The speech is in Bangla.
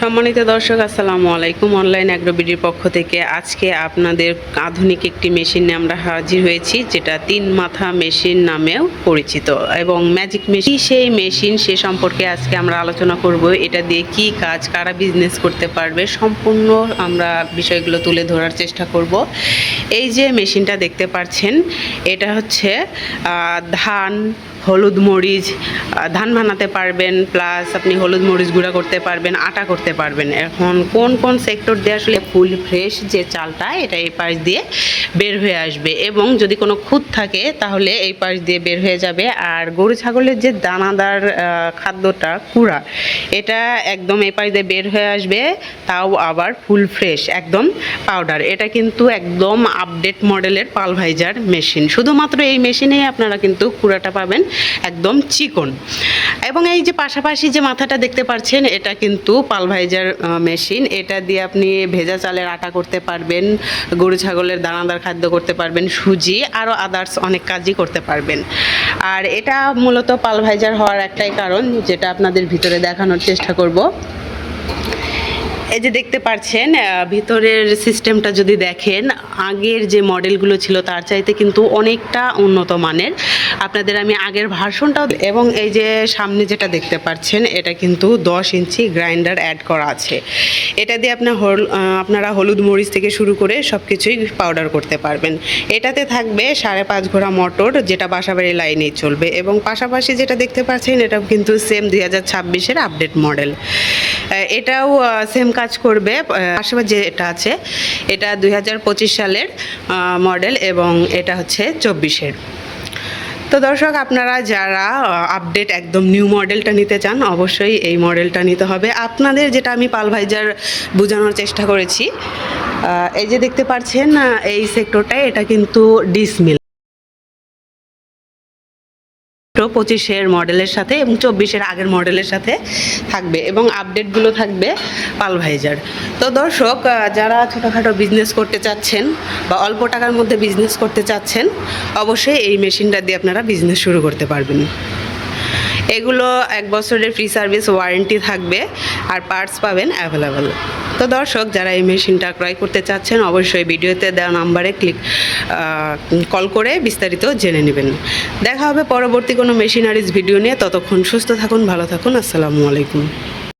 সম্মানিত দর্শক, আসসালামু আলাইকুম। অনলাইন অ্যাগ্রোবিডির পক্ষ থেকে আজকে আপনাদের আধুনিক একটি মেশিন নিয়ে আমরা হাজির হয়েছি, যেটা 3 মাথা মেশিন নামেও পরিচিত এবং ম্যাজিক মেশিন। সেই মেশিন সে সম্পর্কে আজকে আমরা আলোচনা করব। এটা দিয়ে কি কাজ, কারা বিজনেস করতে পারবে, সম্পূর্ণ আমরা বিষয়গুলো তুলে ধরার চেষ্টা করব। এই যে মেশিনটা দেখতে পাচ্ছেন, এটা হচ্ছে ধান, হলুদ মরিচ, ধান বানাতে পারবেন, প্লাস আপনি হলুদ মরিচ গুঁড়া করতে পারবেন, আটা করতে পারবেন। এখন কোন কোন সেক্টর দিয়ে আসলে ফুল ফ্রেশ যে চালটা, এটা এই পাশ দিয়ে বের হয়ে আসবে এবং যদি কোনো খুঁত থাকে তাহলে এই পাশ দিয়ে বের হয়ে যাবে। আর গরু ছাগলের যে দানাদার খাদ্যটা কুড়া, এটা একদম এই পাশ দিয়ে বের হয়ে আসবে, তাও আবার ফুল ফ্রেশ একদম পাউডার। এটা কিন্তু একদম আপডেট মডেলের পালভাইজার মেশিন। শুধুমাত্র এই মেশিনেই আপনারা কিন্তু কুড়াটা পাবেন একদম চিকন। এবং এই যে পাশাপাশি যে মাথাটা দেখতে পাচ্ছেন, এটা কিন্তু পালভাইজার মেশিন। এটা দিয়ে আপনি ভেজা চালের আটা করতে পারবেন, গরু ছাগলের দানাদার খাদ্য করতে পারবেন, সুজি, আরও আদার্স অনেক কাজই করতে পারবেন। আর এটা মূলত পালভাইজার হওয়ার একটাই কারণ, যেটা আপনাদের ভিতরে দেখানোর চেষ্টা করব। এই যে দেখতে পাচ্ছেন ভিতরের সিস্টেমটা যদি দেখেন, আগের যে মডেলগুলো ছিল তার চাইতে কিন্তু অনেকটা উন্নত মানের। আপনাদের আমি আগের ভার্সনটাও, এবং এই যে সামনে যেটা দেখতে পাচ্ছেন, এটা কিন্তু 10 ইঞ্চি গ্রাইন্ডার অ্যাড করা আছে। এটা দিয়ে আপনারা হলুদ মরিচ থেকে শুরু করে সব কিছুই পাউডার করতে পারবেন। এটাতে থাকবে 5.5 ঘোড়া মোটর, যেটা বাসাবাড়ি লাইনেই চলবে। এবং পাশাপাশি যেটা দেখতে পাচ্ছেন, এটাও কিন্তু সেম 2026-এর আপডেট মডেল। এটাও সেম কাজ করবে। পাশাপাশি যেটা আছে, এটা 2025 সালের মডেল এবং এটা হচ্ছে 24-এর। তো দর্শক, আপনারা যারা আপডেট একদম নিউ মডেলটা নিতে চান, অবশ্যই এই মডেলটা নিতে হবে। আপনাদের যেটা আমি পালভাইজার বোঝানোর চেষ্টা করেছি, এই যে দেখতে পাচ্ছেন এই সেক্টরটায়, এটা কিন্তু ডিসমিল 25-এর মডেলের সাথে এবং 24-এর আগের মডেলের সাথে থাকবে এবং আপডেটগুলো থাকবে পালভাইজার। তো দর্শক, যারা ছোটোখাটো বিজনেস করতে চাচ্ছেন বা অল্প টাকার মধ্যে বিজনেস করতে চাচ্ছেন, অবশ্যই এই মেশিনটা দিয়ে আপনারা বিজনেস শুরু করতে পারবেন। এগুলো 1 বছরের ফ্রি সার্ভিস ওয়ারেন্টি থাকবে আর পার্টস পাবেন অ্যাভেলেবেল। তো দর্শক, যারা এই মেশিনটা ক্রয় করতে চাচ্ছেন, অবশ্যই ভিডিওতে দেওয়া নাম্বারে কল করে বিস্তারিত জেনে নেবেন। দেখা হবে পরবর্তী কোনো মেশিনারিজ ভিডিও নিয়ে। ততক্ষণ সুস্থ থাকুন, ভালো থাকুন। আসসালামু আলাইকুম।